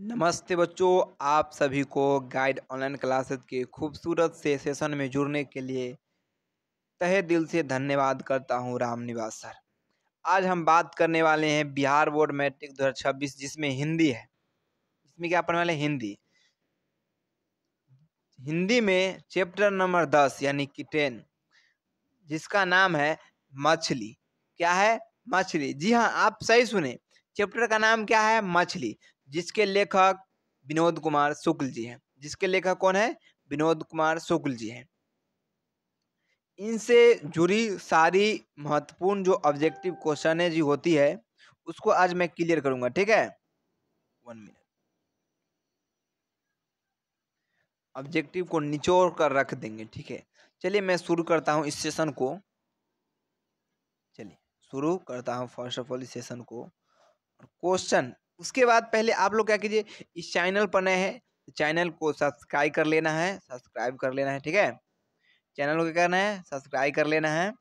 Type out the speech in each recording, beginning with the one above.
नमस्ते बच्चों, आप सभी को गाइड ऑनलाइन क्लासेस के खूबसूरत से सेशन में जुड़ने के लिए तहे दिल से धन्यवाद करता हूं राम निवास सर। आज हम बात करने वाले हैं बिहार बोर्ड मैट्रिक 2026 जिसमें हिंदी है। इसमें क्या पढ़ने वाले हैं? हिंदी। हिंदी में चैप्टर नंबर 10 यानी कि 10, जिसका नाम है मछली। क्या है? मछली। जी हाँ, आप सही सुने। चैप्टर का नाम क्या है? मछली। जिसके लेखक विनोद कुमार शुक्ल जी हैं। जिसके लेखक कौन है? विनोद कुमार शुक्ल जी हैं। इनसे जुड़ी सारी महत्वपूर्ण जो ऑब्जेक्टिव क्वेश्चन है जी होती है, उसको आज मैं क्लियर करूंगा। ठीक है, 1 मिनट। ऑब्जेक्टिव को निचोड़ कर रख देंगे। ठीक है, चलिए मैं शुरू करता हूँ इस सेशन को। चलिए शुरू करता हूँ फर्स्ट ऑफ ऑल इस सेशन को। क्वेश्चन उसके बाद पहले आप लोग क्या कीजिए, इस चैनल पर नए हैं तो चैनल को सब्सक्राइब कर लेना है। सब्सक्राइब कर लेना है। ठीक है, चैनल को क्या करना है? सब्सक्राइब कर लेना है।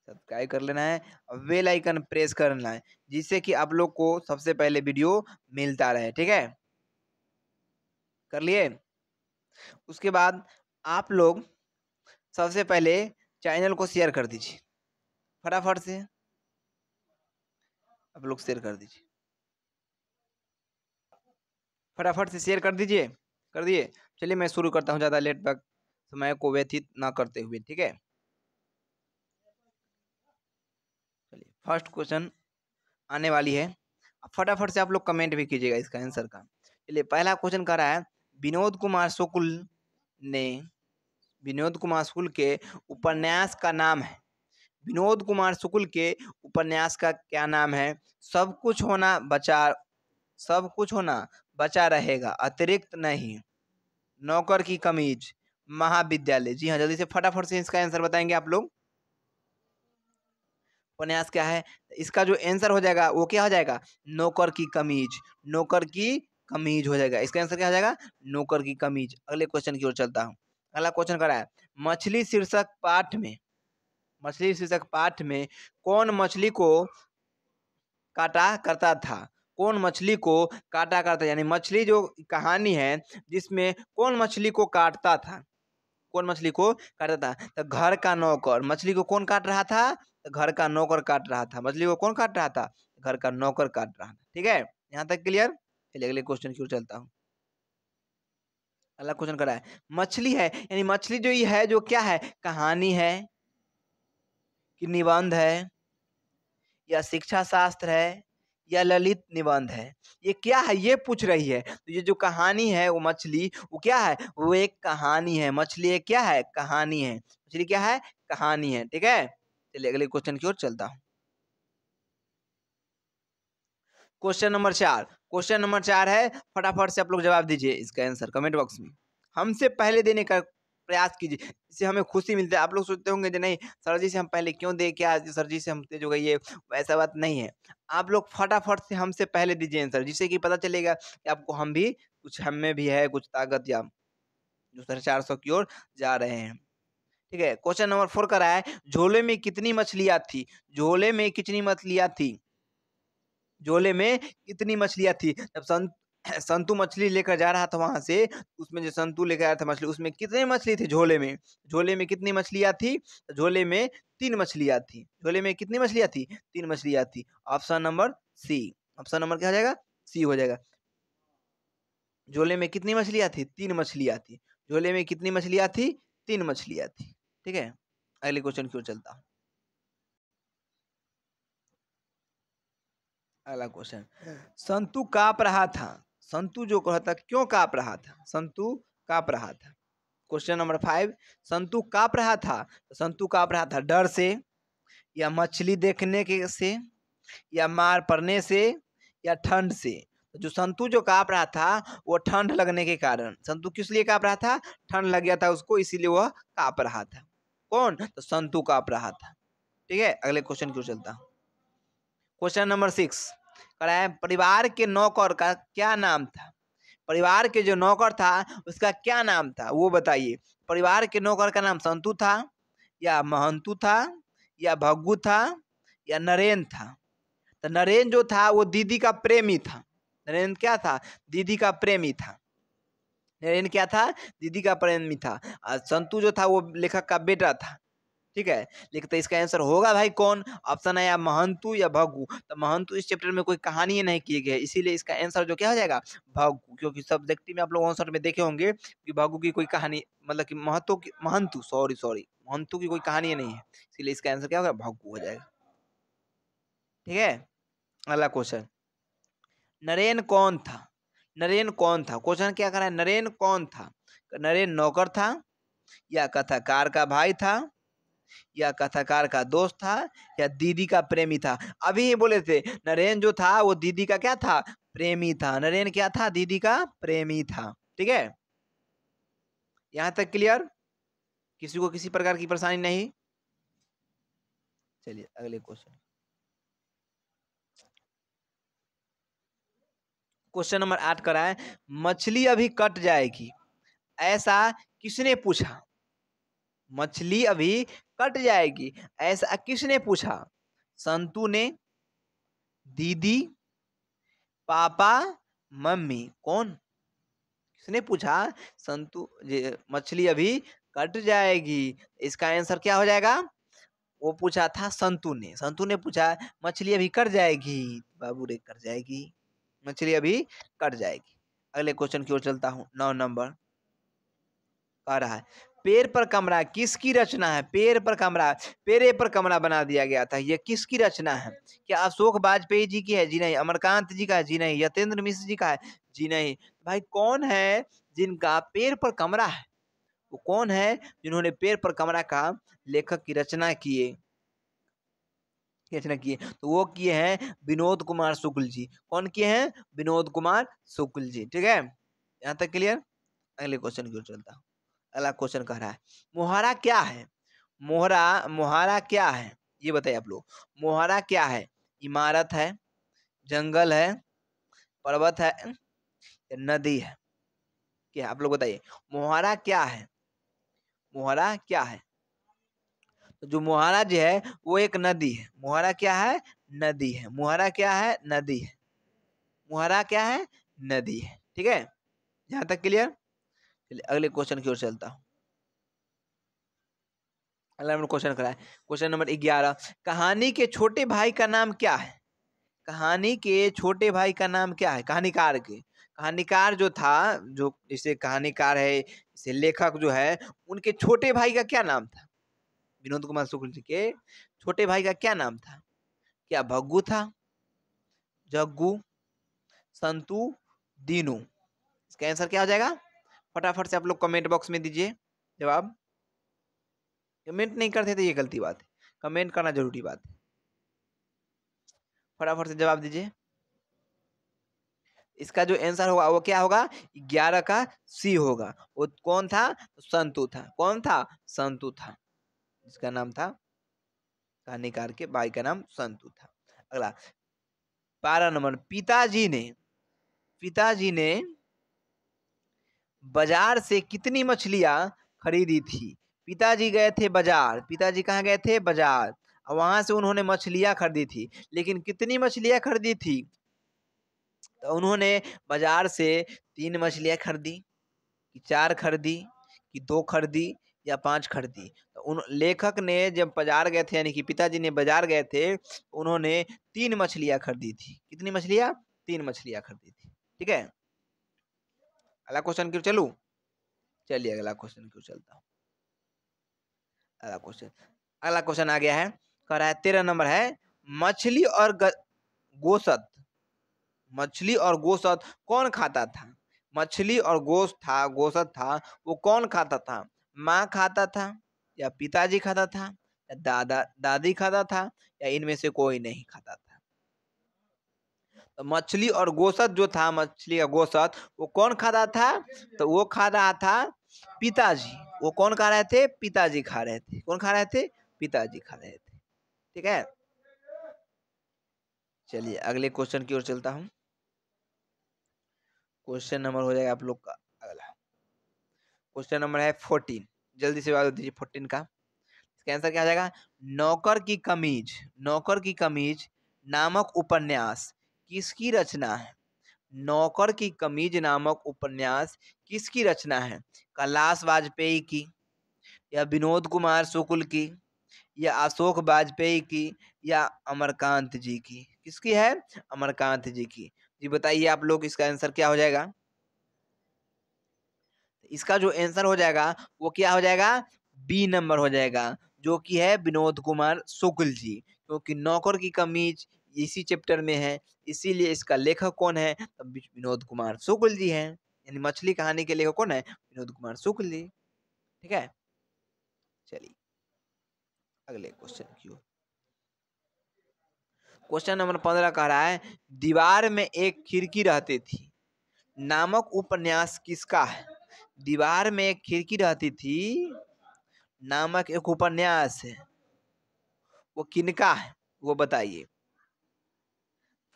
सब्सक्राइब कर लेना है और बेल आइकन प्रेस करना है, जिससे कि आप लोग को सबसे पहले वीडियो मिलता रहे। ठीक है, कर लिए? उसके बाद आप लोग सबसे पहले चैनल को शेयर कर दीजिए। फटाफट से आप लोग शेयर कर दीजिए। फटाफट से शेयर कर दीजिए। कर दिए? चलिए मैं शुरू करता हूँ ज़्यादा लेट तक समय को व्यतीत ना करते हुए। ठीक है, चलिए फर्स्ट क्वेश्चन आने वाली है। अब फटाफट से आप लोग कमेंट भी कीजिएगा इसका आंसर का। चलिए पहला क्वेश्चन कह रहा है, विनोद कुमार शुक्ल ने विनोद कुमार शुक्ल के उपन्यास का नाम है। विनोद कुमार शुक्ल के उपन्यास का क्या नाम है? सब कुछ होना बचा सब कुछ होना बचा रहेगा, अतिरिक्त नहीं, नौकर की कमीज, महाविद्यालय। जी हाँ, जल्दी से फटाफट से इसका आंसर बताएंगे आप लोग। उपन्यास क्या है? इसका जो आंसर हो जाएगा वो क्या हो जाएगा? नौकर की कमीज। नौकर की कमीज हो जाएगा। इसका आंसर क्या हो जाएगा? नौकर की कमीज। अगले क्वेश्चन की ओर चलता हूँ। अगला क्वेश्चन कर रहा है, मछली शीर्षक पाठ में मछली शीर्षक पाठ में कौन मछली को काटा करता था? कौन मछली को काटा करता, यानी मछली जो कहानी है जिसमें कौन मछली को काटता था? कौन मछली को काटता था? तो घर का नौकर। मछली को कौन काट रहा था? तो घर का नौकर काट रहा था। मछली को कौन काट रहा था? घर का नौकर काट रहा था। ठीक है, यहाँ तक क्लियर? चलिए अगले क्वेश्चन की ओर चलता हूँ। अगला क्वेश्चन कर रहा है, मछली है यानी मछली जो ये है जो क्या है? कहानी है कि निबंध है या शिक्षा शास्त्र है या ललित निबंध है? ये क्या है ये पूछ रही है। तो ये जो कहानी है वो मछली वो क्या है? वो एक कहानी है। मछली एक क्या है? कहानी है। मछली क्या है? कहानी है। ठीक है, चलिए अगले क्वेश्चन की ओर चलता हूँ। क्वेश्चन नंबर 4 है। फटाफट से आप लोग जवाब दीजिए इसका आंसर कमेंट बॉक्स में। हमसे पहले देने का प्रयास कीजिए, इससे हमें खुशी मिलती है। आप लोग सोचते होंगे कि नहीं सर जी से हम पहले क्यों दे, क्या सर जी से हम तेज हो गई है, वैसा बात नहीं है। आप लोग फटाफट से हमसे पहले दीजिए आंसर, जिससे कि पता चलेगा कि आपको हम भी कुछ, हम में भी है कुछ ताकत, या जो 450 की ओर जा रहे हैं। ठीक है, क्वेश्चन नंबर 4 का रहा है, झोले में कितनी मछलियां थी? झोले में कितनी मछलियां थी? झोले में कितनी मछलियां थी? जब संतू मछली लेकर जा रहा था वहां से, उसमें जो संतू लेकर आया था मछली, उसमें कितनी मछली थी झोले में? झोले में कितनी मछलियां थी? तो झोले में 3 मछलियां थी। झोले में कितनी मछलियां थी? 3 मछलियां थी। Option number C. Option number क्या हो जाएगा? सी हो जाएगा। झोले में कितनी मछलियां थी? 3 मछलियां थी। झोले में कितनी मछलियां थी? 3 मछलियां थी। ठीक है, अगले क्वेश्चन की ओर चलता हूँ। अगला क्वेश्चन, संतू काँप रहा था। संतू जो कहता क्यों काँप रहा था? संतू काँप रहा था। क्वेश्चन नंबर 5, संतू काँप रहा था। तो संतू काँप रहा था डर से, या मछली देखने के से, या मार पड़ने से, या ठंड से। तो जो संतू जो काँप रहा था वो ठंड लगने के कारण। संतू किस लिए काँप रहा था? ठंड लग गया था उसको, इसीलिए वह काँप रहा था। कौन? तो संतू काँप रहा था। ठीक है, अगले क्वेश्चन की ओर चलता हूँ। क्वेश्चन नंबर 6 कह रहा है, परिवार के नौकर का क्या नाम था? परिवार के जो नौकर था उसका क्या नाम था वो बताइए। परिवार के नौकर का नाम संतू था, या महंतू था, या भग्गू था, या नरेन था। तो नरेन जो था वो दीदी का प्रेमी था। नरेन क्या था? दीदी का प्रेमी था। नरेन क्या था? दीदी का प्रेमी था। और संतू जो था वो लेखक का बेटा था। ठीक है, लेकिन तो इसका आंसर होगा भाई कौन? ऑप्शन है या महंतू या भग्गू। तो महंतू इस चैप्टर में कोई कहानी ही नहीं की गई है, इसीलिए इसका आंसर जो क्या हो जाएगा? भग्गू। क्योंकि सब्जेक्टिव में आप लोग आंसर में देखे होंगे कि भग्गू की कोई कहानी, मतलब कि महंतू सॉरी महंतू की कोई कहानी नहीं है, इसीलिए इसका आंसर क्या होगा? भग्गू हो जाएगा। ठीक है, अगला क्वेश्चन, नरेन कौन था? नरेन कौन था? क्वेश्चन क्या कर रहा है? नरेन कौन था? नरेन नौकर था, या कथाकार का भाई था, या कथाकार का दोस्त था, या दीदी का प्रेमी था? अभी ही बोले थे नरेन जो था वो दीदी का क्या था? प्रेमी था। नरेन क्या था? दीदी का प्रेमी था। ठीक है, यहां तक क्लियर? किसी को किसी प्रकार की परेशानी नहीं? चलिए अगले क्वेश्चन, क्वेश्चन नंबर 8 करा है, मछली अभी कट जाएगी ऐसा किसने पूछा? मछली अभी कट जाएगी ऐसा किसने पूछा? संतू ने, दीदी, पापा, मम्मी? कौन? किसने पूछा? संतू मछली अभी कट जाएगी, इसका आंसर क्या हो जाएगा? वो पूछा था संतू ने। संतू ने पूछा मछली अभी कट जाएगी, बाबू रे कट जाएगी, मछली अभी कट जाएगी। अगले क्वेश्चन की ओर चलता हूँ, 9 नंबर कह रहा है, पेड़ पर कमरा किसकी रचना है? पेड़ पर कमरा, पेड़े पर कमरा बना दिया गया था, ये किसकी रचना है? क्या अशोक वाजपेयी जी की है? जी नहीं। अमरकांत जी का है? जी नहीं। यतेंद्र मिश्र जी का है? जी नहीं। भाई कौन है जिनका पेड़ पर कमरा है? वो कौन है जिन्होंने पेड़ पर कमरा का लेखक की रचना किए? रचना किए तो वो किए हैं विनोद कुमार शुक्ल जी। कौन किए हैं? विनोद कुमार शुक्ल जी। ठीक है, यहाँ तक क्लियर? अगले क्वेश्चन की ओर चलता हूँ। अगला क्वेश्चन कह रहा है, मुहारा क्या है? मुहारा क्या है ये बताइए आप लोग। मुहारा क्या है? इमारत है, जंगल है, पर्वत है, या नदी है? क्या आप लोग बताइए, मुहारा क्या है? मुहारा क्या है? तो जो मुहारा जो है वो एक नदी है। मुहारा क्या है? नदी है। मुहारा क्या है? नदी है। मुहारा क्या है? नदी है। ठीक है, यहाँ तक क्लियर? चलिए अगले क्वेश्चन की ओर चलता हूँ। अगला नंबर क्वेश्चन करा है, क्वेश्चन नंबर 11, कहानी के छोटे भाई का नाम क्या है? कहानी के छोटे भाई का नाम क्या है? कहानीकार के, कहानीकार जो था, जो जैसे कहानीकार है, जैसे लेखक जो है, उनके छोटे भाई का क्या नाम था? विनोद कुमार शुक्ल जी के छोटे भाई का क्या नाम था? क्या भग्गू था, जग्गू, संतू, दीनू? इसका आंसर क्या हो जाएगा? फटाफट से आप लोग कमेंट बॉक्स में दीजिए जवाब। कमेंट नहीं करते तो ये गलती बात है, कमेंट करना जरूरी बात है। फटाफट से जवाब दीजिए। इसका जो आंसर होगा वो क्या होगा? 11 का सी होगा। वो कौन था? संतू था। कौन था? संतू था। इसका नाम था, कहानीकार के भाई का नाम संतू था। अगला 12 नंबर, पिताजी ने बाजार से कितनी मछलियां खरीदी थी? पिताजी गए थे बाजार। पिताजी कहाँ गए थे? बाजार। और वहां से उन्होंने मछलियां खरीदी थी, लेकिन कितनी मछलियां खरीदी थी? तो उन्होंने बाजार से 3 मछलियां खरीदी, कि 4 खरीदी, कि 2 खरीदी, या 5 खरीदी? तो उन लेखक ने जब बाजार गए थे, यानी कि पिताजी ने बाजार गए थे, उन्होंने 3 मछलियां खरीदी थी। कितनी मछलियां? 3 मछलियां खरीदी थी। ठीक है, अगला क्वेश्चन क्यों चलूं? चलिए अगला क्वेश्चन क्यों चलता हूँ। अगला क्वेश्चन आ गया है, कह रहा है 13 नंबर है, मछली और गोश्त, मछली और गोश्त कौन खाता था? मछली और गोश्त था, वो कौन खाता था? माँ खाता था, या पिताजी खाता था, या दादा दादी खाता था, या इनमें से कोई नहीं खाता था? तो मछली और गोश्त जो था, मछली का गोश्त वो कौन खाता था? तो वो खा रहा था पिताजी। वो कौन खा रहे थे? पिताजी खा रहे थे। कौन खा रहे थे? पिताजी खा रहे थे। ठीक है, चलिए अगले क्वेश्चन की ओर चलता हूँ। क्वेश्चन नंबर हो जाएगा आप लोग का अगला। क्वेश्चन नंबर है 14, जल्दी से जवाब दीजिए 14 का। इसका आंसर क्या आ जाएगा? नौकर की कमीज, नौकर की कमीज नामक उपन्यास किसकी रचना है? नौकर की कमीज नामक उपन्यास किसकी रचना है? कैलाश वाजपेयी की, या विनोद कुमार शुक्ल की, या अशोक वाजपेयी की, या अमरकांत जी की? किसकी है? अमरकांत जी की। जी बताइए आप लोग, इसका आंसर क्या हो जाएगा? इसका जो आंसर हो जाएगा वो क्या हो जाएगा? बी नंबर हो जाएगा, जो कि है विनोद कुमार शुक्ल जी, क्योंकि नौकर की कमीज इसी चैप्टर में है, इसीलिए इसका लेखक कौन है? तो विनोद कुमार शुक्ल जी हैं। यानी मछली कहानी के लेखक कौन है? विनोद कुमार शुक्ल जी। ठीक है, चलिए अगले क्वेश्चन की ओर। क्वेश्चन नंबर 15 कह रहा है, दीवार में एक खिड़की रहती थी नामक उपन्यास किसका है? दीवार में एक खिड़की रहती थी नामक एक उपन्यास है, वो किनका है? वो बताइए,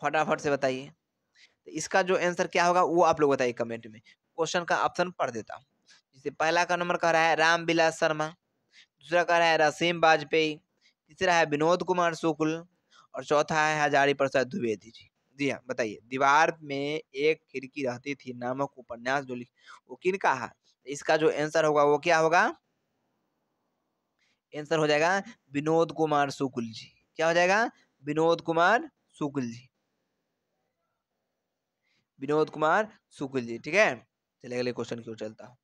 फटाफट से बताइए। तो इसका जो आंसर क्या होगा वो आप लोग बताइए कमेंट में। क्वेश्चन का ऑप्शन पढ़ देता हूँ। जैसे पहला का नंबर कह रहा है रामविलास शर्मा, दूसरा कह रहा है रसीम वाजपेयी, तीसरा है विनोद कुमार शुक्ल, और चौथा है हजारी प्रसाद द्विवेदी जी। जी हाँ, बताइए, दीवार में एक खिड़की रहती थी नामक उपन्यास जो वो किनका है? इसका जो आंसर होगा वो क्या होगा? आंसर हो जाएगा विनोद कुमार शुक्ल जी। क्या हो जाएगा? विनोद कुमार शुक्ल जी, विनोद कुमार शुक्ल जी। ठीक है, चलिए अगले क्वेश्चन की ओर चलता हूँ।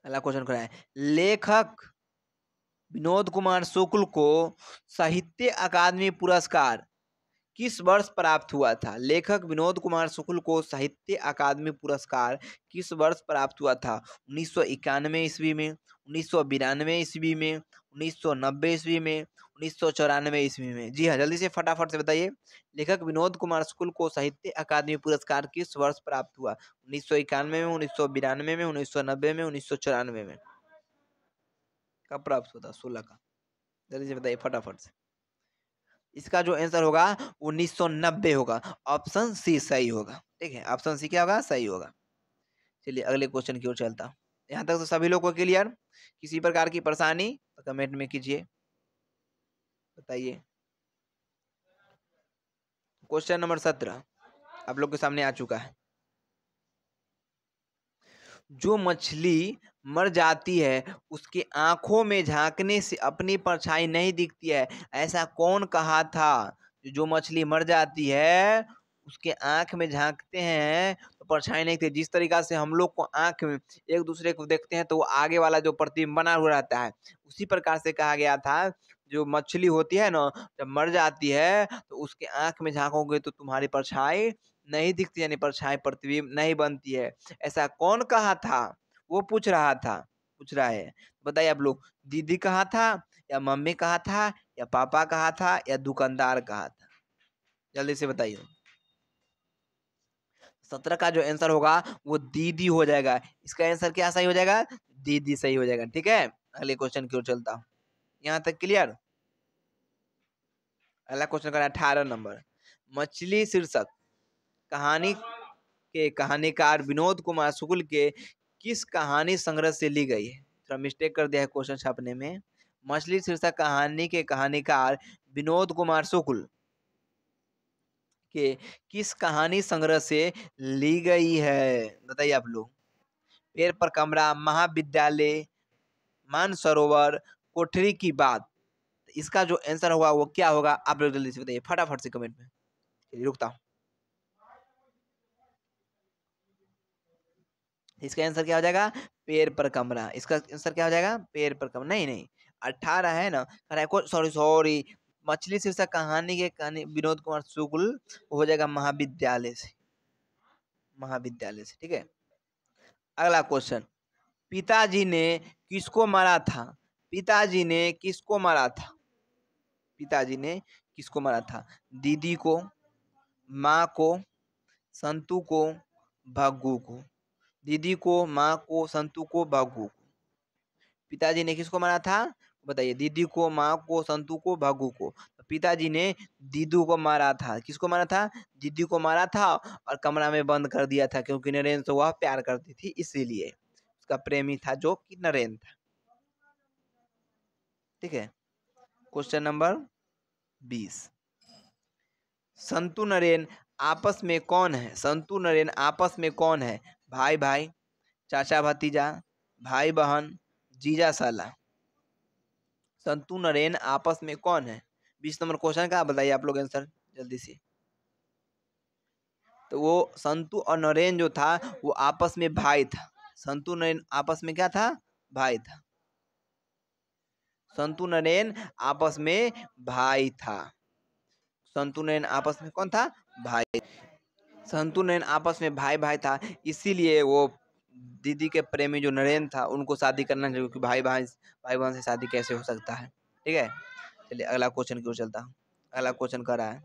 अगला क्वेश्चन क्या है? लेखक विनोद कुमार शुक्ल को साहित्य अकादमी पुरस्कार किस वर्ष प्राप्त हुआ था? लेखक विनोद कुमार शुक्ल को साहित्य अकादमी पुरस्कार किस वर्ष प्राप्त हुआ था? 1991 ईस्वी में, 1992 ईस्वी में, 1990 ईस्वी में, 1994 ईस्वी में? जी हाँ, जल्दी से फटाफट से बताइए। लेखक विनोद कुमार शुक्ल को साहित्य अकादमी पुरस्कार किस वर्ष प्राप्त हुआ? 1991 में, 1992 में, 1990 में, 1994 में? कब प्राप्त हुआ था? 16 का। जल्दी से बताइए फटाफट से। इसका जो आंसर होगा 1990 होगा। ऑप्शन सी सही होगा। ठीक है, ऑप्शन सी क्या होगा? सही होगा। चलिए अगले क्वेश्चन की ओर चलता हूँ। यहाँ तक तो सभी लोग को क्लियर? किसी प्रकार की परेशानी तो कमेंट में कीजिए, बताइए। क्वेश्चन नंबर 17 आप लोग के सामने आ चुका है। जो मछली मर जाती है उसके आंखों में झांकने से अपनी परछाई नहीं दिखती है, ऐसा कौन कहा था? जो मछली मर जाती है उसके आंख में झांकते हैं तो परछाई नहीं दिखती। जिस तरीका से हम लोग को आंख में एक दूसरे को देखते हैं तो वो आगे वाला जो प्रतिबिंब बना हुआ रहता है, उसी प्रकार से कहा गया था जो मछली होती है ना, जब मर जाती है तो उसके आंख में झांकोगे तो तुम्हारी परछाई नहीं दिखती, यानी परछाई प्रतिबिंब नहीं बनती है। ऐसा कौन कहा था? वो पूछ रहा था, पूछ रहा है। बताइए आप लोग, दीदी कहा था, या मम्मी कहा था, या पापा कहा था, या दुकानदार कहा था? जल्दी से बताइए। 17 का जो आंसर होगा वो दीदी हो जाएगा। इसका आंसर क्या सही हो जाएगा? दीदी सही हो जाएगा। ठीक है, अगले क्वेश्चन की ओर चलता हूँ। यहाँ तक क्लियर? अगला क्वेश्चन का 18 नंबर, मछली शीर्षक कहानी के कहानीकार विनोद कुमार शुक्ल के किस कहानी संग्रह से ली गई है? थोड़ा मिस्टेक कर दिया है क्वेश्चन छापने में। मछली शीर्षक कहानी के कहानीकार विनोद कुमार शुक्ल के किस कहानी संग्रह से ली गई है? बताइए आप लोग। पेड़ पर कमरा, महाविद्यालय, मानसरोवर, कोठरी की बात? इसका जो आंसर होगा वो क्या होगा? आप लोग जल्दी से बताइए फटाफट से कमेंट में। चलिए रुकता हूँ। इसका आंसर क्या हो जाएगा? पेड़ पर कमरा। इसका आंसर क्या हो जाएगा? पेड़ पर कमरा। नहीं नहीं, 18 है ना, सॉरी सॉरी, मछली शीर्षक कहानी के कहानी विनोद कुमार शुक्ल हो जाएगा महाविद्यालय से, महाविद्यालय से। ठीक है, अगला क्वेश्चन, पिताजी ने किसको मारा था? पिताजी ने किसको मारा था? पिताजी ने किसको मारा था? दीदी को, माँ को, संतू को, भग्गू को? दीदी को, माँ को, संतू को, भग्गू को? पिताजी ने किसको मारा था? बताइए, दीदी को, माँ को, संतू को, भग्गू को। तो पिताजी ने दीदू को मारा था। किसको मारा था? दीदी को मारा था और कमरा में बंद कर दिया था, क्योंकि नरेन से वह प्यार करती थी, इसीलिए। उसका प्रेमी था जो कि नरेन था। ठीक है। Question number 20। संतू नरेन आपस में कौन है? संतू नरेन आपस में कौन है? भाई भाई, चाचा भतीजा, भाई बहन, जीजा साला। संतू नरेन आपस में कौन है? 20 नंबर क्वेश्चन का बताइए आप लोग आंसर जल्दी से। तो वो संतू और नरेन जो था वो आपस में भाई था। संतू नरेन आपस में क्या था? भाई था। संतू नरेन आपस में भाई था। संतू नरेन आपस में कौन था? भाई। संतू नरेन आपस में भाई भाई था, इसीलिए वो दीदी के प्रेमी जो नरेन था उनको शादी करना चाहिए, क्योंकि भाई बहन से शादी कैसे हो सकता है। ठीक है। चलिए अगला क्वेश्चन की ओर चलता हूँ। अगला क्वेश्चन कर रहा है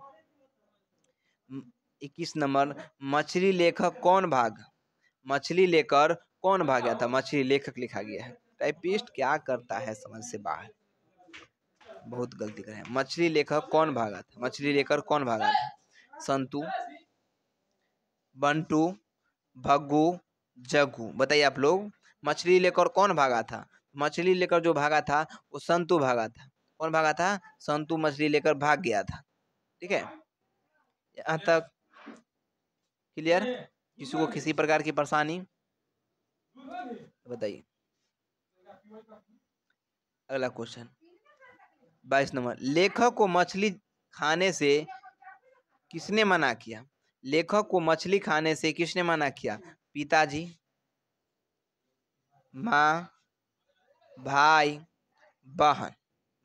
21 नंबर। मछली लेखक कौन भागा? मछली लेकर कौन भागा था? मछली लेखक लिखा गया है। टाइपिस्ट क्या करता है समझ से बाहर, बहुत गलती करे। मछली लेखक कौन भागा था? मछली लेकर कौन भागा था? संतू, बंटू, भग्गू, जग्गू। बताइए आप लोग, मछली लेकर कौन भागा था? मछली लेकर जो भागा था वो संतू भागा था। कौन भागा था? संतू मछली लेकर भाग गया था। ठीक है, यहाँ तक क्लियर? किसी को किसी प्रकार की परेशानी? बताइए। अगला क्वेश्चन 22 नंबर। लेखक को मछली खाने से किसने मना किया? लेखक को मछली खाने से किसने मना किया? पिताजी, माँ, भाई, बहन।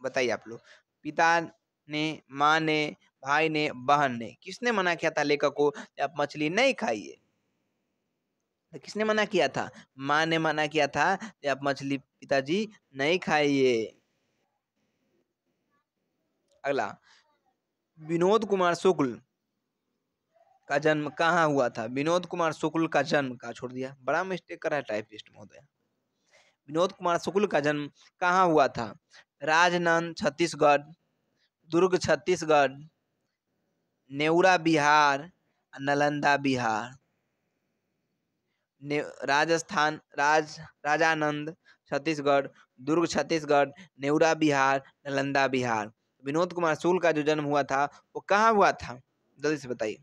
बताइए आप लोग, पिता ने, माँ ने, भाई ने, बहन ने, किसने मना किया था लेखक को आप मछली नहीं खाइए? तो किसने मना किया था? माँ ने मना किया था कि आप मछली पिताजी नहीं खाइए। अगला, विनोद कुमार शुक्ल का जन्म कहाँ हुआ था? विनोद कुमार शुक्ल का जन्म कहाँ, छोड़ दिया, बड़ा मिस्टेक करा है टाइपिस्ट महोदय। विनोद कुमार शुक्ल का जन्म कहाँ हुआ था? राजनंद छत्तीसगढ़, दुर्ग छत्तीसगढ़, नेउरा बिहार, नालंदा बिहार। राजस्थान, राजानंद छत्तीसगढ़, दुर्ग छत्तीसगढ़, नेउरा बिहार, नालंदा बिहार। विनोद कुमार शुक्ल का जो जन्म हुआ था वो कहाँ हुआ था? जल्दी से बताइए।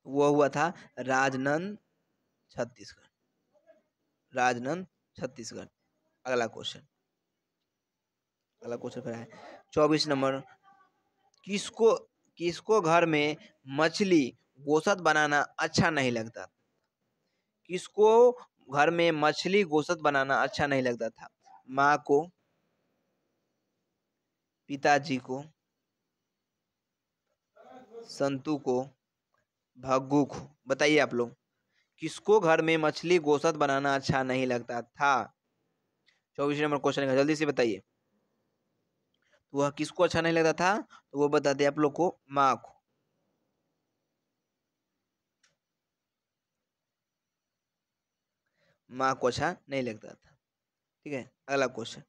वो हुआ था राजनंद छत्तीसगढ़। राजनंद छत्तीसगढ़। अगला क्वेश्चन, अगला क्वेश्चन क्या है? 24 नंबर। किसको किसको घर में मछली गोश्त बनाना अच्छा नहीं लगता? किसको घर में मछली गोश्त बनाना अच्छा नहीं लगता था? माँ को, पिताजी को, संतू को, भग्गू को। बताइए आप लोग, किसको घर में मछली गोश्त बनाना अच्छा नहीं लगता था? 24 नंबर क्वेश्चन का जल्दी से बताइए। तो वह किसको अच्छा नहीं लगता था? तो वो बताते आप लोग को, माँ को। माँ को अच्छा नहीं लगता था। ठीक है। अगला क्वेश्चन,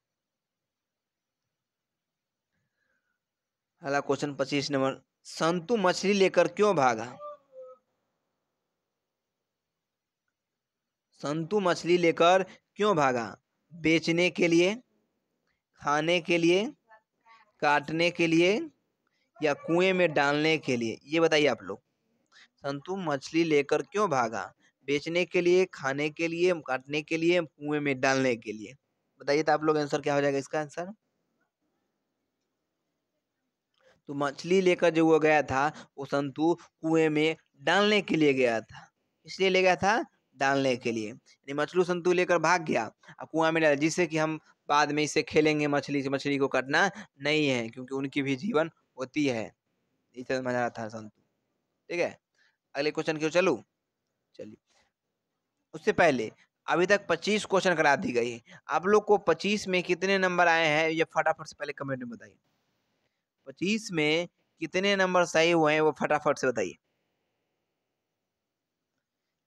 अगला क्वेश्चन 25 नंबर। संतू मछली लेकर क्यों भागा? संतू मछली लेकर क्यों भागा? बेचने के लिए, खाने के लिए, काटने के लिए, या कुएं में डालने के लिए? ये बताइए आप लोग, संतू मछली लेकर क्यों भागा? बेचने के लिए, खाने के लिए, काटने के लिए, कुएं में डालने के लिए? बताइए तो आप लोग, आंसर क्या हो जाएगा इसका आंसर? तो मछली लेकर जो वो गया था वो संतू कुएं में डालने के लिए गया था। इसलिए ले गया था डालने के लिए, यानी मछली संतू लेकर भाग गया और कुआं में डाला, जिससे कि हम बाद में इससे खेलेंगे, मछली से मछली को काटना नहीं है, क्योंकि उनकी भी जीवन होती है। इसे मजा आता है संतू। ठीक है। अगले क्वेश्चन क्यों चलूं? चलिए, उससे पहले अभी तक 25 क्वेश्चन करा दी गई है। आप लोग को 25 में कितने नंबर आए हैं ये फटाफट से पहले कमेंट में बताइए। 25 में कितने नंबर सही हुए हैं वो फटाफट से बताइए,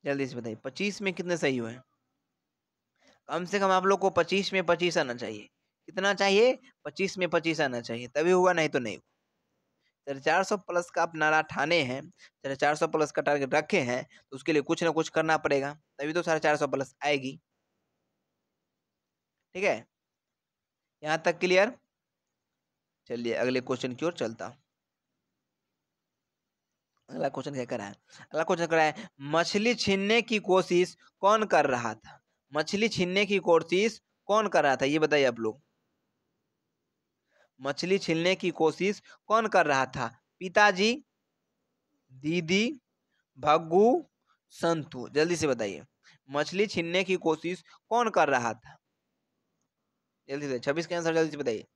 जल्दी से बताइए। 25 में कितने सही हुए हैं? कम से कम आप लोग को 25 में 25 आना चाहिए। कितना चाहिए? 25 में 25 आना चाहिए, तभी हुआ, नहीं तो नहीं। 450 प्लस का आप नारा ठाने हैं, 450 प्लस का टारगेट रखे हैं, तो उसके लिए कुछ ना कुछ करना पड़ेगा, तभी तो 450 प्लस आएगी। ठीक है, यहाँ तक क्लियर। चलिए अगले क्वेश्चन की ओर चलता हूँ। अगला क्वेश्चन क्या कर रहा है? अगला क्वेश्चन कर रहा है, मछली छीनने की कोशिश कौन कर रहा था? मछली छीनने की कोशिश कौन कर रहा था, ये बताइए आप लोग। मछली छीनने की कोशिश कौन कर रहा था? पिताजी, दीदी, भग्गू, संतू, जल्दी से बताइए। मछली छीनने की कोशिश कौन कर रहा था? जल्दी से 26 का आंसर जल्दी से बताइए।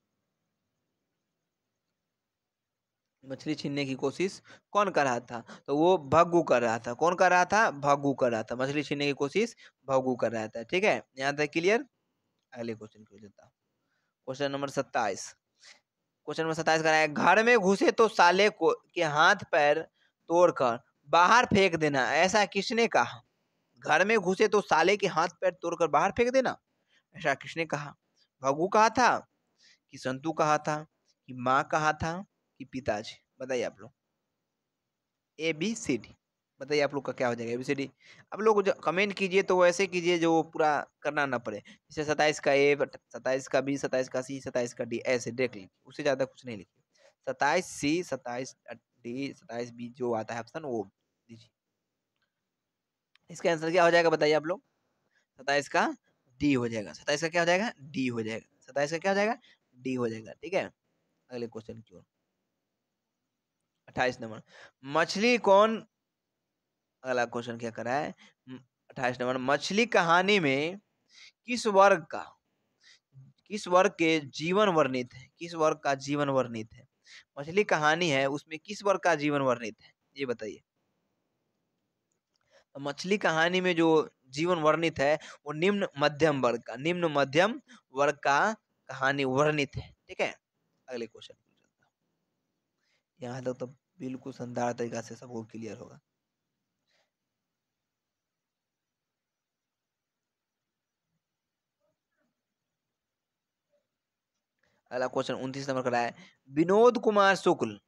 मछली छीनने की कोशिश कौन कर रहा था? तो वो भग्गू कर रहा था। कौन कर रहा था? भग्गू कर रहा था। मछली छीनने की कोशिश भग्गू कर रहा था। ठीक है, यहाँ तक क्लियर। अगले क्वेश्चन की ओर चलता हूँ। Question number 27। क्वेश्चन नंबर 27 का है, घर में घुसे तो साले को के हाथ पैर तोड़कर बाहर फेंक देना, ऐसा किसने कहा? घर में घुसे तो साले के हाथ पैर तोड़कर बाहर फेंक देना, ऐसा किसने कहा? भग्गू कहा था, कि संतू कहा था, कि माँ कहा था, कि पिताजी? बताइए आप लोग। ए बी सी डी, बताइए आप लोग का क्या हो जाएगा? ABCD आप लोग जो कमेंट कीजिए तो वैसे कीजिए जो पूरा करना ना पड़े। जैसे 27 का ए, 27 का बी, 27 का सी, 27 का डी, ऐसे देख लीजिए, उससे ज्यादा कुछ नहीं लिखिए। 27 सी, 27 डी, 27 बी, जो आता है ऑप्शन वो दीजिए। इसका आंसर क्या हो जाएगा बताइए आप लोग? 27 का डी हो जाएगा। 27 का क्या हो जाएगा? डी हो जाएगा। 27 का क्या हो जाएगा? डी हो जाएगा। ठीक है, अगले क्वेश्चन की ओर। 28 नंबर, मछली कौन, अगला क्वेश्चन क्या कर रहा है? 28 नंबर, मछली कहानी में किस वर्ग का, किस वर्ग के जीवन वर्णित है? किस वर्ग का जीवन वर्णित है? मछली कहानी है, उसमें किस वर्ग का जीवन वर्णित है, ये बताइए। तो मछली कहानी में जो जीवन वर्णित है वो निम्न मध्यम वर्ग का, निम्न मध्यम वर्ग का कहानी वर्णित है। ठीक है, अगले क्वेश्चन। यहाँ तक तो बिल्कुल शानदार तरीका से सबको क्लियर होगा। अगला क्वेश्चन 29 नंबर का है, विनोद कुमार शुक्ल।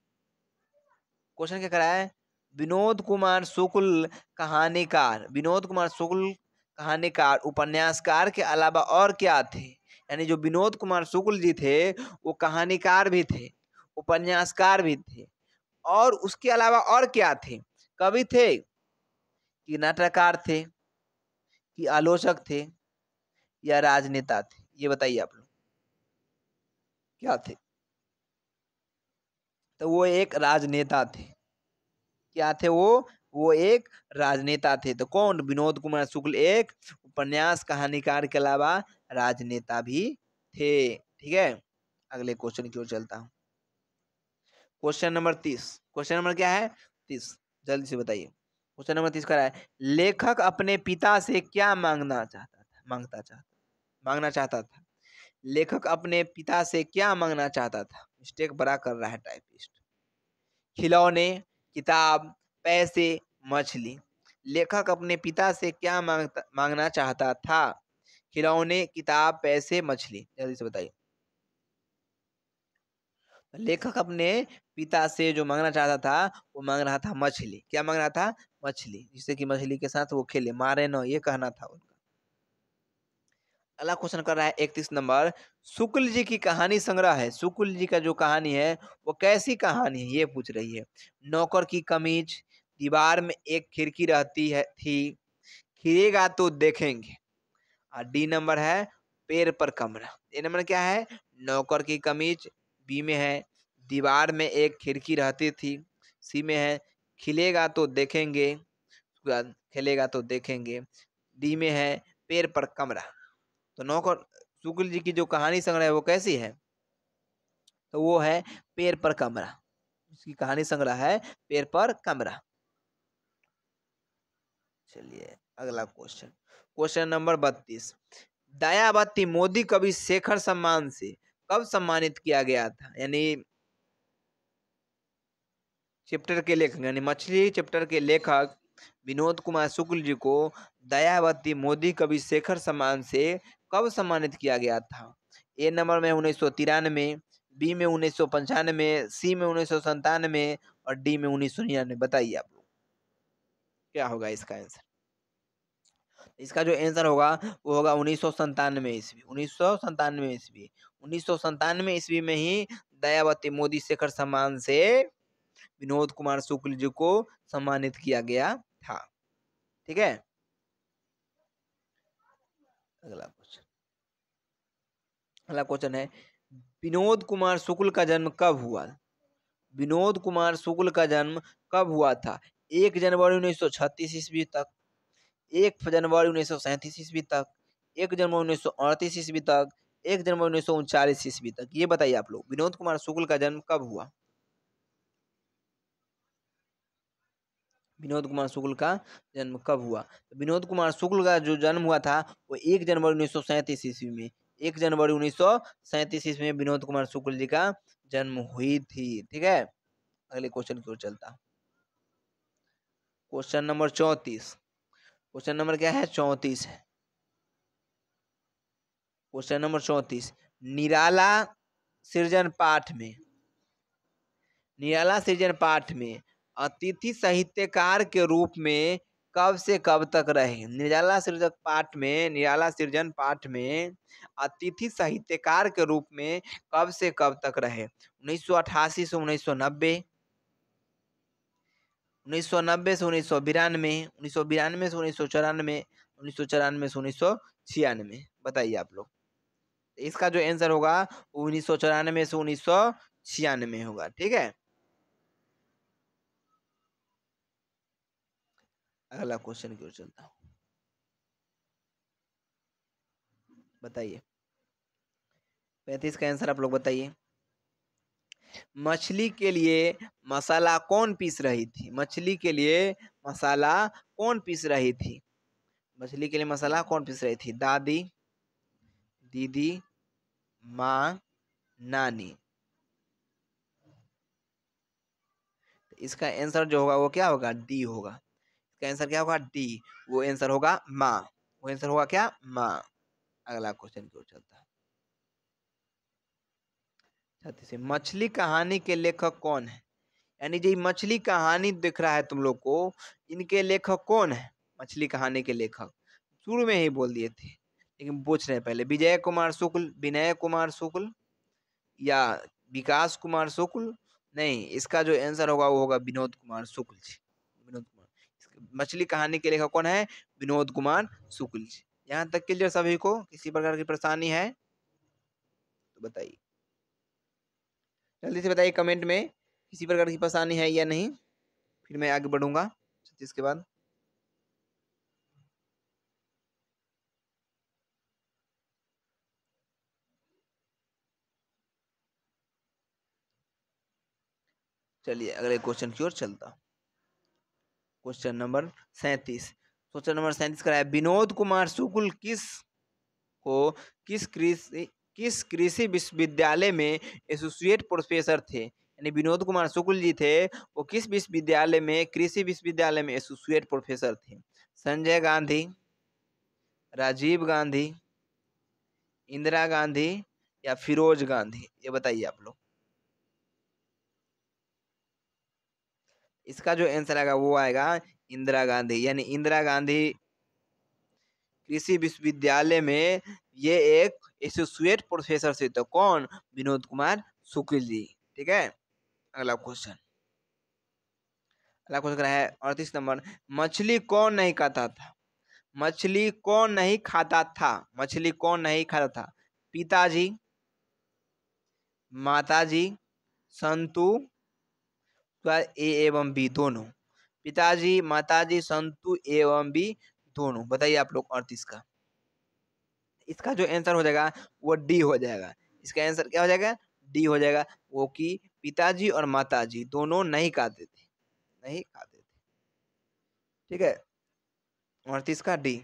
क्वेश्चन क्या करा है? विनोद कुमार शुक्ल कहानीकार, विनोद कुमार शुक्ल कहानीकार उपन्यासकार के अलावा और क्या थे? यानी जो विनोद कुमार शुक्ल जी थे वो कहानीकार भी थे, उपन्यासकार भी थे, और उसके अलावा और क्या थे? कवि थे, कि नाटककार थे, कि आलोचक थे, या राजनेता थे? ये बताइए आप लोग क्या थे? तो वो एक राजनेता थे। क्या थे वो एक राजनेता थे। तो कौन? विनोद कुमार शुक्ल एक उपन्यास कहानीकार के अलावा राजनेता भी थे। ठीक है, अगले क्वेश्चन की ओर चलता हूँ। Question number 30। क्वेश्चन नंबर क्या है? 30, जल्दी से बताइए। क्वेश्चन नंबर 30 का है, लेखक अपने पिता से क्या मांगना चाहता था? लेखक अपने पिता से क्या मांगना चाहता था? मिस्टेक बड़ा कर रहा है टाइपिस्ट। खिलौने, किताब, पैसे, मछली। लेखक अपने पिता से क्या मांगना चाहता था? खिलौने, किताब, पैसे, मछली, जल्दी से बताइए। लेखक अपने पिता से जो मांगना चाहता था वो मांग रहा था मछली। क्या मांग रहा था? मछली, जिससे कि मछली के साथ वो खेले, मारे न, ये कहना था उनका। अगला क्वेश्चन कर रहा है 31 नंबर, शुक्ल जी की कहानी संग्रह है, शुक्ल जी का जो कहानी है वो कैसी कहानी है, ये पूछ रही है। नौकर की कमीज, दीवार में एक खिड़की रहती है थी, खिलेगा तो देखेंगे, और डी नंबर है पेड़ पर कमरा। ए नंबर क्या है? नौकर की कमीज, बी में है दीवार में एक खिड़की रहती थी, सी में है खिलेगा तो देखेंगे, उसके बाद खेलेगा तो देखेंगे, डी में है पेड़ पर कमरा। तो नौकर शुक्ल जी की जो कहानी संग्रह है वो कैसी है? तो वो है पेड़ पर कमरा। उसकी कहानी संग्रह है पेड़ पर कमरा। चलिए अगला question, question number 32, Dayawati Modi कवि शेखर सम्मान से कब सम्मानित किया गया था? यानी चैप्टर के लेखक, यानी मछली चैप्टर के लेखक विनोद कुमार शुक्ल जी को दयावती मोदी कवि शेखर सम्मान से कब सम्मानित किया गया था? ए नंबर में 1993, बी में 1995, सी में 1997 और डी में 1999। बताइए आप लोग क्या होगा इसका आंसर? इसका जो आंसर होगा वो होगा 1997 ईस्वी। 1997 ईस्वी, 1997 ईस्वी में ही दयावती मोदी शेखर सम्मान से विनोद कुमार शुक्ल जी को सम्मानित किया गया था। ठीक है, अगला क्वेश्चन। अगला क्वेश्चन है, विनोद कुमार शुक्ल का जन्म कब हुआ? विनोद कुमार शुक्ल का जन्म कब हुआ था? 1 जनवरी 1936 ईस्वी तक, 1 जनवरी 1937 ईस्वी तक, 1 जनवरी 1938 ईस्वी तक, 1 जनवरी 1939 ईस्वी तक। ये बताइए आप लोग, विनोद कुमार शुक्ल का जन्म कब हुआ? विनोद कुमार शुक्ल का जन्म कब हुआ? तो विनोद कुमार शुक्ल का जो जन्म हुआ था वो 1 जनवरी 1937 ईस्वी में। 1 जनवरी 1937 ईस्वी में विनोद कुमार शुक्ल जी का जन्म हुई थी। ठीक है, अगले क्वेश्चन की ओर चलता। Question number 34। क्वेश्चन नंबर क्या है? 34 है। क्वेश्चन नंबर 34, निराला सृजन पाठ में, निराला सृजन पाठ में अतिथि साहित्यकार के रूप में कब से कब तक रहे? निराला सृजन पाठ में, निराला सृजन पाठ में अतिथि साहित्यकार के रूप में कब से कब तक रहे? 1988 से 1990, 1990 से 1992, 1992 से 1994, 1994 से 1996। बताइए आप लोग। इसका जो आंसर होगा वो 1994 से 1996 होगा। ठीक है, अगला क्वेश्चन की ओर चलता हूँ। बताइए 35 का आंसर आप लोग बताइए। मछली के लिए मसाला कौन पीस रही थी? मछली के लिए मसाला कौन पीस रही थी? मछली के लिए मसाला कौन पीस रही थी? दादी, दीदी, माँ, नानी। इसका आंसर जो होगा वो क्या होगा? डी होगा। इसका आंसर क्या होगा? डी। वो आंसर होगा माँ। वो आंसर होगा क्या? माँ। अगला क्वेश्चन की ओर चलता है। मछली कहानी के लेखक कौन है? यानी जो मछली कहानी दिख रहा है तुम लोग को, इनके लेखक कौन है? मछली कहानी के लेखक शुरू में ही बोल दिए थे, लेकिन पूछ रहे हैं पहले। विजय कुमार शुक्ल, विनय कुमार शुक्ल या विकास कुमार शुक्ल? नहीं, इसका जो आंसर होगा वो होगा विनोद कुमार शुक्ल जी। विनोद कुमार। मछली कहानी के लेखक कौन है? विनोद कुमार शुक्ल जी। यहाँ तक क्लियर सभी को? किसी प्रकार की परेशानी है तो बताइए, जल्दी से बताइए कमेंट में, किसी प्रकार की परेशानी है या नहीं, फिर मैं आगे बढ़ूंगा 36 के बाद। चलिए अगले क्वेश्चन की ओर चलता। Question number 37। क्वेश्चन नंबर 37 का है, विनोद कुमार शुक्ल को किस कृषि विश्वविद्यालय में एसोसिएट प्रोफेसर थे? यानी विनोद कुमार शुक्ल जी थे, वो किस विश्वविद्यालय में, कृषि विश्वविद्यालय में एसोसिएट प्रोफेसर थे? संजय गांधी, राजीव गांधी, इंदिरा गांधी या फिरोज गांधी? ये बताइए आप लोग। इसका जो आंसर आएगा वो आएगा इंदिरा गांधी। यानी इंदिरा गांधी कृषि विश्वविद्यालय में ये एक एसोसिएट प्रोफेसर से। तो कौन? विनोद कुमार शुक्ल जी। ठीक है, अगला क्वेश्चन। अगला क्वेश्चन है 38 नंबर, मछली कौन नहीं खाता था? मछली कौन नहीं खाता था? मछली कौन नहीं खाता था? पिताजी, माताजी, संतु या ए एवं बी दोनों? पिताजी, माताजी, संतु एवं बी दोनों। बताइए आप लोग 38 का। इसका जो आंसर हो जाएगा वो डी हो जाएगा। इसका आंसर क्या हो जाएगा? डी हो जाएगा। वो कि पिताजी और माताजी दोनों नहीं खाते थे, नहीं खाते थे। ठीक है, 38 का डी।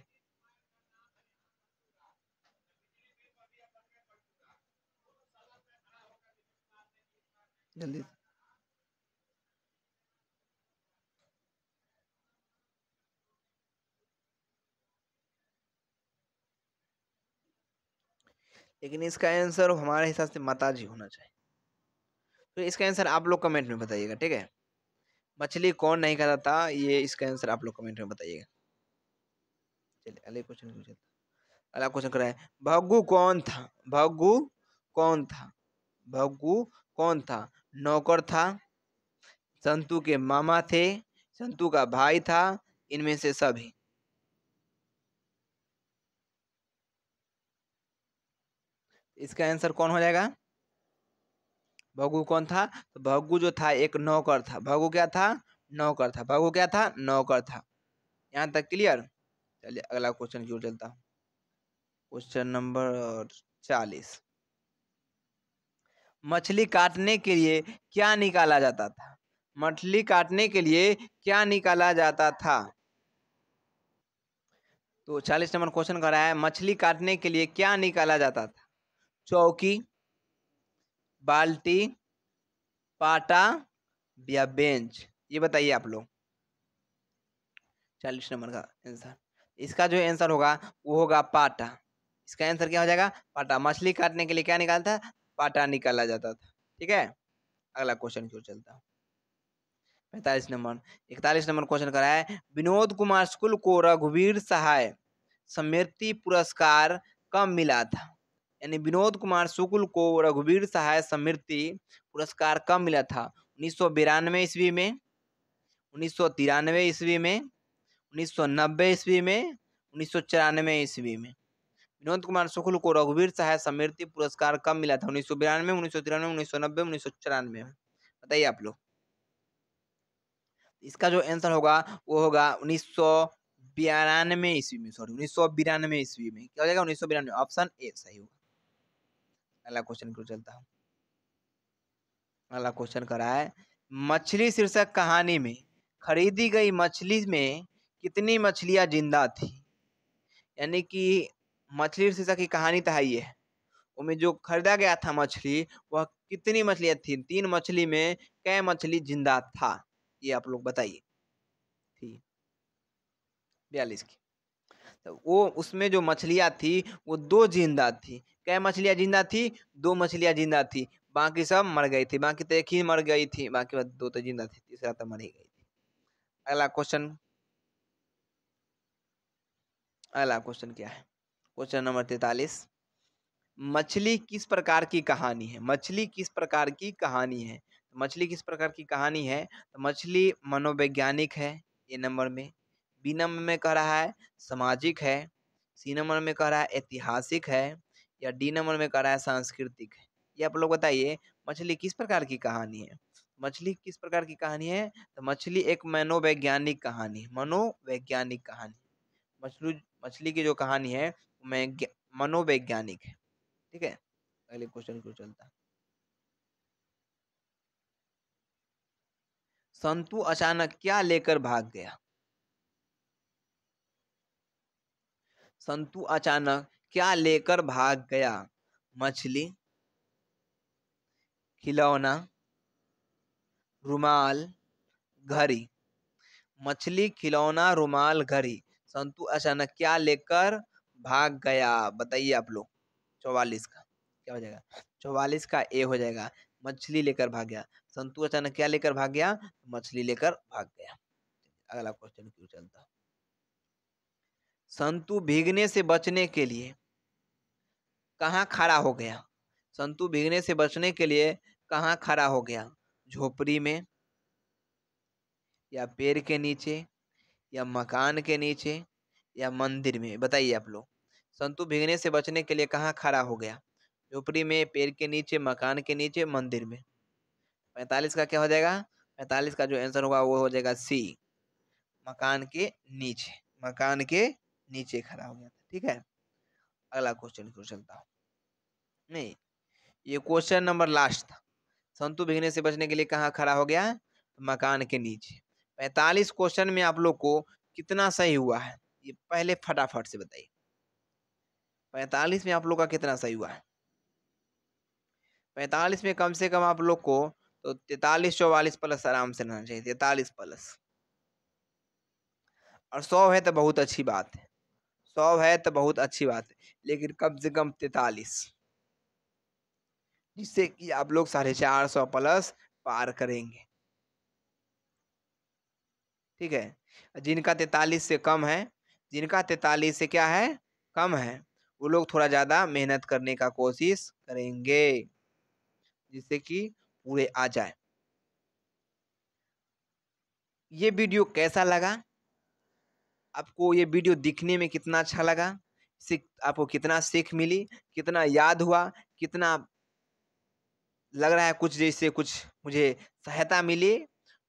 जल्दी। लेकिन इसका आंसर हमारे हिसाब से माताजी होना चाहिए। तो इसका आंसर आप लोग कमेंट में बताइएगा, ठीक है। मछली कौन नहीं खाता था, ये इसका आंसर आप लोग कमेंट में बताइएगा। चलिए अगले क्वेश्चन पूछते हैं। अगला क्वेश्चन कर रहा है, भग्गू कौन था? भग्गू कौन था? भग्गू कौन था? नौकर था, संतू के मामा थे, संतू का भाई था, इनमें से सभी। इसका आंसर कौन हो जाएगा? भग्गू कौन था? तो भग्गू जो था एक नौकर था। भग्गू क्या था? नौकर था। भग्गू क्या था? नौकर था। यहाँ तक क्लियर? चलिए अगला क्वेश्चन की ओर चलता हूँ। Question number 40। मछली काटने के लिए क्या निकाला जाता था? मछली काटने के लिए क्या निकाला जाता था? तो 40 नंबर क्वेश्चन कर रहा है, मछली काटने के लिए क्या निकाला जाता था? चौकी, बाल्टी, पाटा या बेंच? ये बताइए आप लोग। 40 नंबर का आंसर, इसका जो आंसर होगा वो होगा पाटा। इसका आंसर क्या हो जाएगा? पाटा। मछली काटने के लिए क्या निकालता? पाटा निकाला जाता था, ठीक है। अगला क्वेश्चन की ओर चलता हूँ। 45 नंबर 41 नंबर क्वेश्चन करा है, विनोद कुमार शुक्ल को रघुवीर सहाय स्मृति पुरस्कार कब मिला था? यानी विनोद कुमार शुक्ल को रघुवीर सहाय स्मृति पुरस्कार कब मिला था? 1992 ईस्वी में, 1993 ईस्वी में, 1990 ईस्वी में, 1994 ईस्वी में? विनोद कुमार शुक्ल को रघुवीर सहाय स्मृति पुरस्कार कब मिला था? 1992, 1993, 1990, 1994 में? बताइए आप लोग। इसका जो आंसर होगा वो होगा 1992 ईस्वी में। सॉरी, 1992 ईस्वी में। क्या हो जाएगा? 1992। ऑप्शन ए सही होगा। अगला क्वेश्चन को चलता हूँ। अगला क्वेश्चन करा है, मछली शीर्षक कहानी में खरीदी गई मछली में कितनी मछलियां जिंदा थी? यानी कि मछली शीर्षक की कहानी तो है ये, उसमें जो खरीदा गया था मछली वह कितनी मछलियां थी? 3 मछली में कै मछली जिंदा था? ये आप लोग बताइए। थी 42 की। तो वो उसमें जो मछलियां थी वो 2 जिंदा थी। कै मछलियां जिंदा थी? 2 मछलियां जिंदा थी। बाकी सब मर गई थी। बाकी तो एक ही मर गई थी, बाकी 2 तो जिंदा थी, तीसरा तो मर ही गई थी। अगला क्वेश्चन, अगला क्वेश्चन क्या है? Question number 43। मछली किस प्रकार की कहानी है? मछली किस प्रकार की कहानी है? मछली किस प्रकार की कहानी है? तो मछली मनोवैज्ञानिक है, ए नंबर में। बी नंबर में कह रहा है सामाजिक है। सी नंबर में कह रहा है ऐतिहासिक है। या डी नंबर में कह रहा है सांस्कृतिक है? ये आप लोग बताइए, मछली किस प्रकार की कहानी है? मछली किस प्रकार की कहानी है? तो मछली एक मनोवैज्ञानिक कहानी है। मनोवैज्ञानिक कहानी। मछली मछली की जो कहानी है मनोवैज्ञानिक है, ठीक है। अगले क्वेश्चन को चलता है। संतू अचानक क्या लेकर भाग गया? संतू अचानक क्या लेकर भाग गया? मछली, खिलौना, रुमाल, घड़ी? मछली, खिलौना, रुमाल, घड़ी। संतू अचानक क्या लेकर भाग गया? बताइए आप लोग। 44 का क्या हो जाएगा? 44 का ए हो जाएगा। मछली लेकर भाग गया। संतू अचानक क्या लेकर भाग गया? मछली लेकर भाग गया। अगला क्वेश्चन क्यों चलता है। संतू भीगने से बचने के लिए कहाँ खड़ा हो गया? संतू भीगने से बचने के लिए कहाँ खड़ा हो गया? झोपड़ी में, या पेड़ के नीचे, या मकान के नीचे, या मंदिर में? बताइए आप लोग। संतू भीगने से बचने के लिए कहाँ खड़ा हो गया? झोपड़ी में, पेड़ के नीचे, मकान के नीचे, मंदिर में? 45 का क्या हो जाएगा? 45 का जो आंसर होगा वो हो जाएगा सी, मकान के नीचे। मकान के नीचे खड़ा हो गया था, ठीक है। अगला क्वेश्चन क्यों चलता हूँ। नहीं, ये क्वेश्चन नंबर लास्ट था। संतु भीगने से बचने के लिए कहाँ खड़ा हो गया? मकान के नीचे। 45 क्वेश्चन में आप लोग को कितना सही हुआ है ये पहले फटाफट से बताइए। 45 में आप लोग का कितना सही हुआ है? 45 में कम से कम आप लोग को तो 43 44 प्लस आराम से रहना चाहिए। 43 प्लस, और 100 है तो बहुत अच्छी बात है। 100 है तो बहुत अच्छी बात है, लेकिन कम से कम 43। जिससे कि आप लोग 450 प्लस पार करेंगे। ठीक है, जिनका 43 से कम है, जिनका 43 से क्या है, कम है, वो लोग थोड़ा ज़्यादा मेहनत करने का कोशिश करेंगे, जिससे कि पूरे आ जाए। ये वीडियो कैसा लगा? आपको ये वीडियो दिखने में कितना अच्छा लगा? आपको कितना सीख मिली? कितना याद हुआ? कितना लग रहा है कुछ जैसे कुछ मुझे सहायता मिली?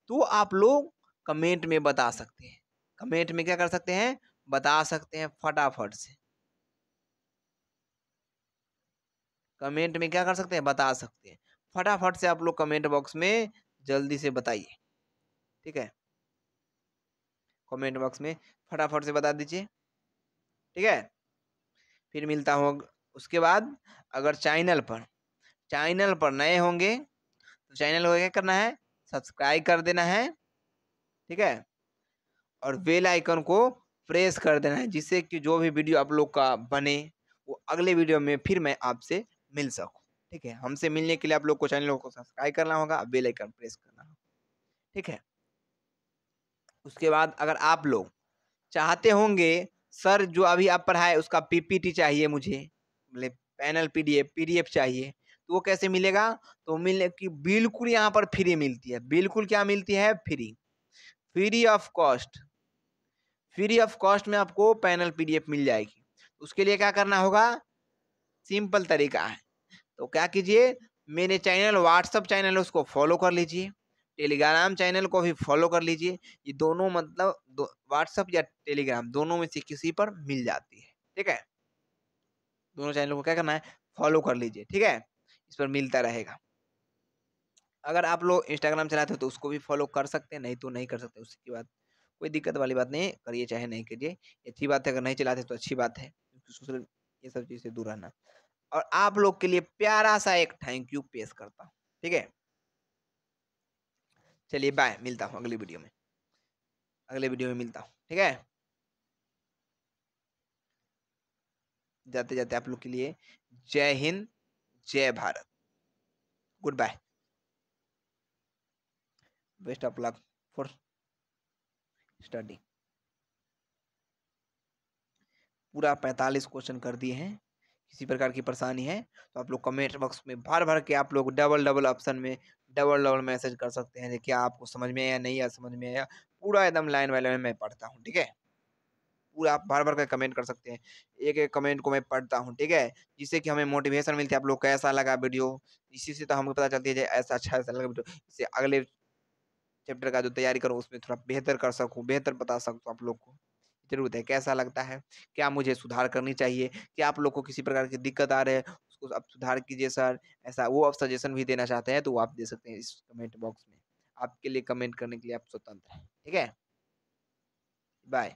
तो आप लोग कमेंट में बता सकते हैं। कमेंट में क्या कर सकते हैं? बता सकते हैं फटाफट से। कमेंट में क्या कर सकते हैं? बता सकते हैं। फटाफट से आप लोग कमेंट बॉक्स में जल्दी से बताइए। ठीक है? कमेंट बॉक्स में फटाफट से बता दीजिए। ठीक है? फिर मिलता हूँ उसके बाद। अगर चैनल पर नए होंगे तो चैनल को क्या करना है? सब्सक्राइब कर देना है। ठीक है? और बेल आइकन को प्रेस कर देना है, जिससे कि जो भी वीडियो आप लोग का बने वो अगले वीडियो में फिर मैं आपसे मिल सकूं। ठीक है, हमसे मिलने के लिए आप लोग को चैनल को सब्सक्राइब करना होगा, बेल आइकन प्रेस करना होगा। ठीक है, उसके बाद अगर आप लोग चाहते होंगे सर जो अभी आप पढ़ाए उसका पीपीटी चाहिए मुझे, मतलब पैनल पीडीएफ चाहिए, तो वो कैसे मिलेगा? तो मिलने की बिल्कुल यहाँ पर फ्री मिलती है। बिल्कुल क्या मिलती है? Free, free of cost. Free of cost में आपको पैनल पीडीएफ मिल जाएगी। उसके लिए क्या करना होगा? सिंपल तरीका है। तो क्या कीजिए, मेरे चैनल व्हाट्सअप चैनल है उसको फॉलो कर लीजिए, टेलीग्राम चैनल को भी फॉलो कर लीजिए। ये दोनों मतलब व्हाट्सअप या टेलीग्राम दोनों में से किसी पर मिल जाती है। ठीक है, दोनों चैनल को क्या करना है? फॉलो कर लीजिए। ठीक है, इस पर मिलता रहेगा। अगर आप लोग इंस्टाग्राम चलाते हो तो उसको भी फॉलो कर सकते हैं, नहीं तो नहीं कर सकते, उसकी बात कोई दिक्कत वाली बात नहीं है, करिए चाहे नहीं करिए, ये अच्छी बात है। अगर नहीं चलाते तो अच्छी बात है, क्योंकि सोशल ये सब चीज़ से दूर रहना। और आप लोग के लिए प्यारा सा एक थैंक यू पेश करता हूँ। ठीक है, चलिए बाय, मिलता हूँ अगली वीडियो में। अगले वीडियो में मिलता हूँ। ठीक है, जाते जाते आप लोग के लिए जय हिंद, जय Bharat, good bye, best of luck for study. पूरा 45 क्वेश्चन कर दिए हैं। किसी प्रकार की परेशानी है तो आप लोग कमेंट बॉक्स में भर भर के आप लोग डबल डबल ऑप्शन में डबल डबल मैसेज कर सकते हैं, क्या आपको समझ में आया, नहीं आया, समझ में आया, पूरा एकदम लाइन बाय लाइन मैं पढ़ता हूँ। ठीक है, पूरा आप भर भर के कमेंट कर सकते हैं, एक एक कमेंट को मैं पढ़ता हूँ। ठीक है, जिससे कि हमें मोटिवेशन मिलती है। आप लोग कैसा लगा वीडियो, इसी से तो हमें पता चलती है कि ऐसा लगा वीडियो, इससे अगले चैप्टर का जो तैयारी करूँ उसमें थोड़ा बेहतर कर सकूँ, बेहतर बता सकूँ आप लोग को। ज़रूरत है, कैसा लगता है? क्या मुझे सुधार करनी चाहिए? क्या आप लोग को किसी प्रकार की दिक्कत आ रही है, उसको आप सुधार कीजिए सर, ऐसा वो आप सजेशन भी देना चाहते हैं तो वो आप दे सकते हैं इस कमेंट बॉक्स में। आपके लिए कमेंट करने के लिए आप स्वतंत्र हैं। ठीक है? बाय।